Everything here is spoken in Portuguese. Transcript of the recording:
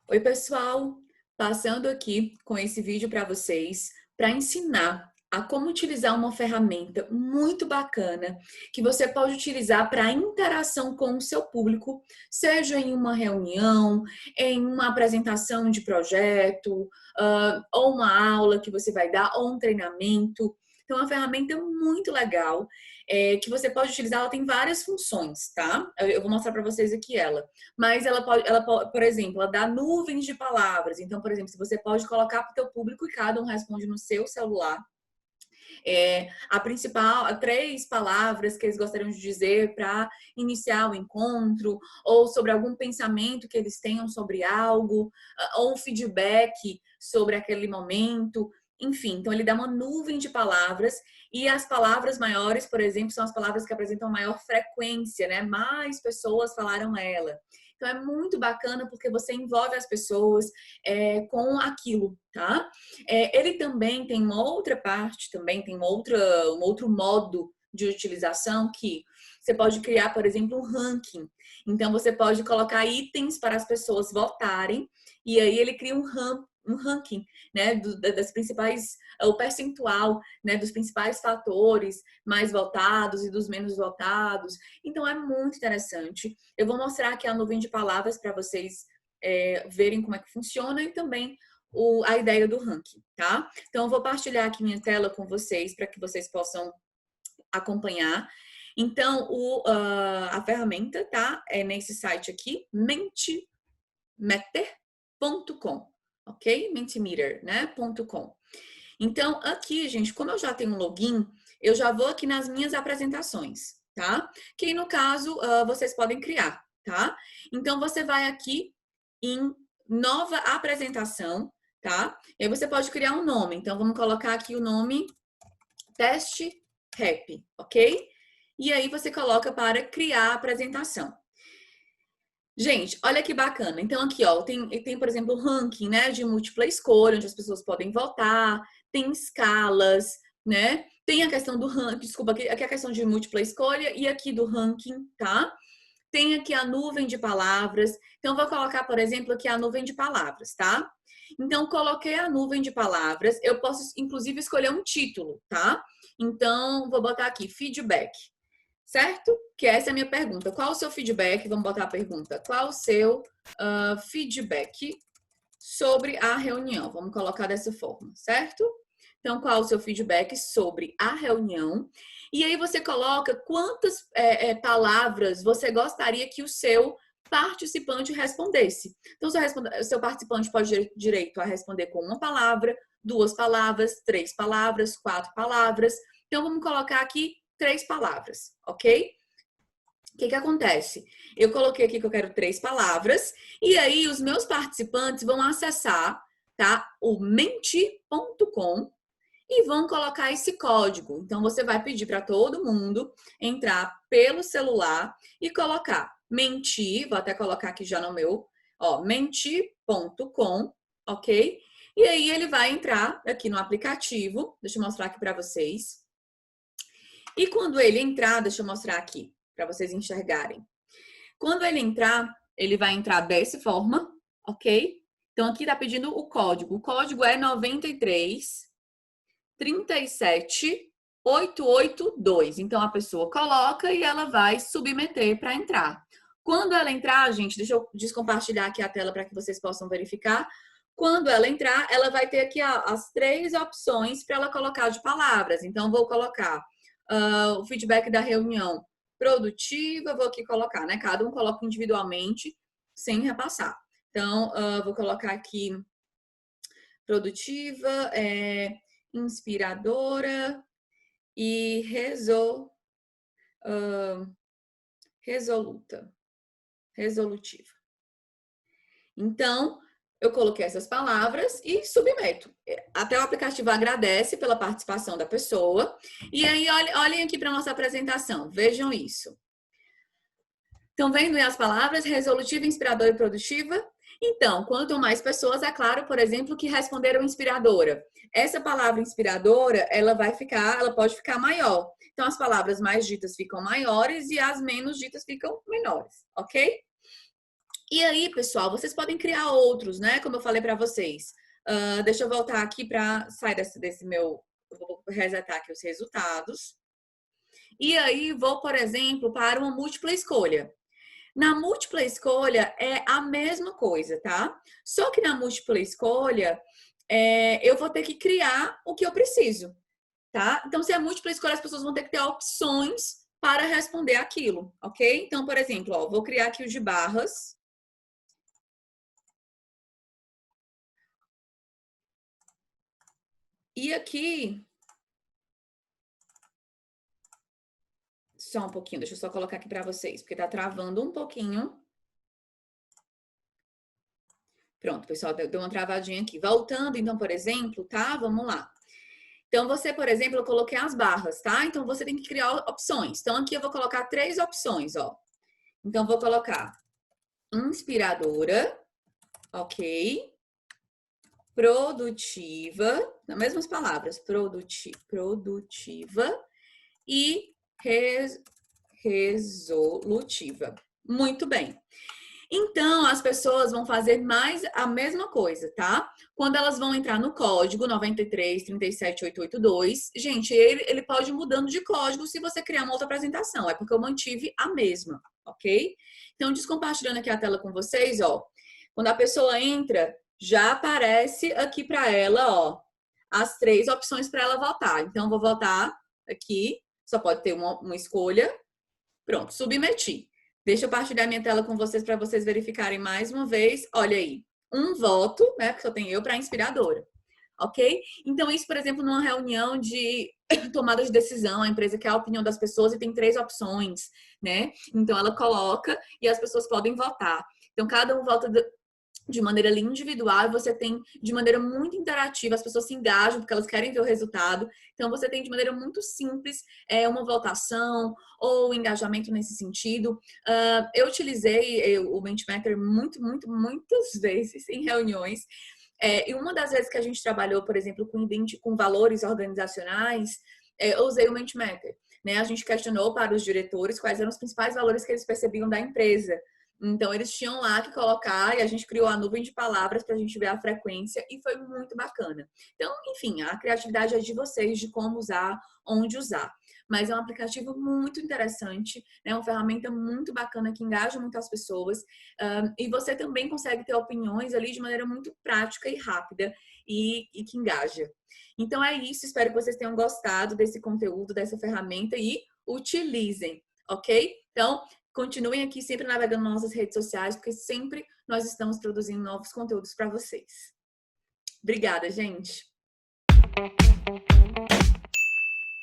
Oi, pessoal! Passando aqui com esse vídeo para vocês, para ensinar a como utilizar uma ferramenta muito bacana que você pode utilizar para interação com o seu público, seja em uma reunião, em uma apresentação de projeto, ou uma aula que você vai dar, ou um treinamento. Então, é uma ferramenta muito legal que você pode utilizar. Ela tem várias funções, tá? Eu vou mostrar para vocês aqui ela. Mas ela pode, por exemplo, ela dá nuvens de palavras. Então, por exemplo, se você pode colocar para o teu público e cada um responde no seu celular. A principal, 3 palavras que eles gostariam de dizer para iniciar o encontro, ou sobre algum pensamento que eles tenham sobre algo, ou um feedback sobre aquele momento. Enfim, então ele dá uma nuvem de palavras e as palavras maiores, por exemplo, são as palavras que apresentam maior frequência, né? Mais pessoas falaram ela. Então é muito bacana porque você envolve as pessoas com aquilo, tá? Ele também tem uma outra parte, também tem um outro modo de utilização que você pode criar, por exemplo, um ranking. Então, você pode colocar itens para as pessoas votarem e aí ele cria um ranking, né, das principais, o percentual, né, dos principais fatores mais votados e dos menos votados. Então, é muito interessante. Eu vou mostrar aqui a nuvem de palavras para vocês verem como é que funciona e também a ideia do ranking, tá? Então, eu vou partilhar aqui minha tela com vocês para que vocês possam acompanhar. Então, a ferramenta, tá? É nesse site aqui, mentimeter.com, ok? Mentimeter, né? .com. Então, aqui, gente, como eu já tenho um login, eu já vou aqui nas minhas apresentações, tá? Que no caso, vocês podem criar, tá? Então, você vai aqui em nova apresentação, tá? E aí você pode criar um nome. Então, vamos colocar aqui o nome Teste Rap, ok? E aí você coloca para criar a apresentação. Gente, olha que bacana. Então, aqui, ó, tem, por exemplo, o ranking, né, de múltipla escolha, onde as pessoas podem votar, tem escalas, né? Tem a questão do ranking, desculpa, aqui é a questão de múltipla escolha e aqui do ranking, tá? Tem aqui a nuvem de palavras. Então, vou colocar, por exemplo, aqui a nuvem de palavras, tá? Então, coloquei a nuvem de palavras. Eu posso, inclusive, escolher um título, tá? Então, vou botar aqui, feedback. Certo? Que essa é a minha pergunta. Qual o seu feedback? Vamos botar a pergunta. Qual o seu feedback sobre a reunião? Vamos colocar dessa forma, certo? Então, qual o seu feedback sobre a reunião? E aí você coloca quantas palavras você gostaria que o seu participante respondesse. Então, o seu participante pode ter direito a responder com 1 palavra, 2 palavras, 3 palavras, 4 palavras. Então, vamos colocar aqui 3 palavras, ok? O que acontece? Eu coloquei aqui que eu quero 3 palavras e aí os meus participantes vão acessar, tá? O menti.com e vão colocar esse código. Então, você vai pedir para todo mundo entrar pelo celular e colocar menti, vou até colocar aqui já no meu, ó, menti.com, ok? E aí ele vai entrar aqui no aplicativo, deixa eu mostrar aqui para vocês. E quando ele entrar, deixa eu mostrar aqui, para vocês enxergarem. Quando ele entrar, ele vai entrar dessa forma, ok? Então, aqui tá pedindo o código. O código é 93 37 882. Então, a pessoa coloca e ela vai submeter para entrar. Quando ela entrar, gente, deixa eu descompartilhar aqui a tela para que vocês possam verificar. Quando ela entrar, ela vai ter aqui as 3 opções para ela colocar de palavras. Então, vou colocar o feedback da reunião produtiva, vou aqui colocar, né? Cada um coloca individualmente, sem repassar. Então, vou colocar aqui produtiva, inspiradora e resolutiva. Então, eu coloquei essas palavras e submeto. Até o aplicativo agradece pela participação da pessoa. E aí, olhem aqui para a nossa apresentação. Vejam isso. Estão vendo as palavras resolutiva, inspiradora e produtiva? Então, quanto mais pessoas, é claro, por exemplo, que responderam inspiradora. Essa palavra inspiradora, ela pode ficar maior. Então, as palavras mais ditas ficam maiores e as menos ditas ficam menores, ok? E aí, pessoal, vocês podem criar outros, né? Como eu falei para vocês. Deixa eu voltar aqui para sair desse meu... Eu vou resetar aqui os resultados. E aí, vou, por exemplo, para uma múltipla escolha. Na múltipla escolha é a mesma coisa, tá? Só que na múltipla escolha, eu vou ter que criar o que eu preciso, tá? Então, se é múltipla escolha, as pessoas vão ter que ter opções para responder aquilo, ok? Então, por exemplo, ó, vou criar aqui o de barras. E aqui... Só um pouquinho, deixa eu só colocar aqui para vocês, porque tá travando um pouquinho. Pronto, pessoal, deu uma travadinha aqui. Voltando, então, por exemplo, tá? Vamos lá. Então, você, por exemplo, eu coloquei as barras, tá? Então, você tem que criar opções. Então, aqui eu vou colocar 3 opções, ó. Então, vou colocar inspiradora, ok? Produtiva, nas mesmas palavras, produtiva e resolutiva. Muito bem. Então, as pessoas vão fazer mais a mesma coisa, tá? Quando elas vão entrar no código 9337882, gente, ele pode ir mudando de código se você criar uma outra apresentação. É porque eu mantive a mesma, ok? Então, descompartilhando aqui a tela com vocês, ó. Quando a pessoa entra, já aparece aqui para ela, ó, as 3 opções para ela votar. Então, vou votar aqui. Só pode ter uma escolha. Pronto, submeti. Deixa eu partilhar minha tela com vocês para vocês verificarem mais uma vez. Olha aí, um voto, né? Porque só tem eu para inspiradora. Ok? Então, isso, por exemplo, numa reunião de tomada de decisão, a empresa quer a opinião das pessoas e tem 3 opções, né? Então, ela coloca e as pessoas podem votar. Então, cada um vota de maneira ali individual, você tem de maneira muito interativa, as pessoas se engajam porque elas querem ver o resultado. Então, você tem de maneira muito simples uma votação ou engajamento nesse sentido. Eu utilizei o Mentimeter muitas vezes em reuniões. E uma das vezes que a gente trabalhou, por exemplo, com valores organizacionais, eu usei o Mentimeter. Né? A gente questionou para os diretores quais eram os principais valores que eles percebiam da empresa. Então, eles tinham lá que colocar e a gente criou a nuvem de palavras para a gente ver a frequência e foi muito bacana. Então, enfim, a criatividade é de vocês, de como usar, onde usar. Mas é um aplicativo muito interessante, é uma ferramenta muito bacana que engaja muito as pessoas e você também consegue ter opiniões ali de maneira muito prática e rápida e que engaja. Então, é isso. Espero que vocês tenham gostado desse conteúdo, dessa ferramenta e utilizem, ok? Então, continuem aqui sempre navegando nas nossas redes sociais, porque sempre nós estamos produzindo novos conteúdos para vocês. Obrigada, gente!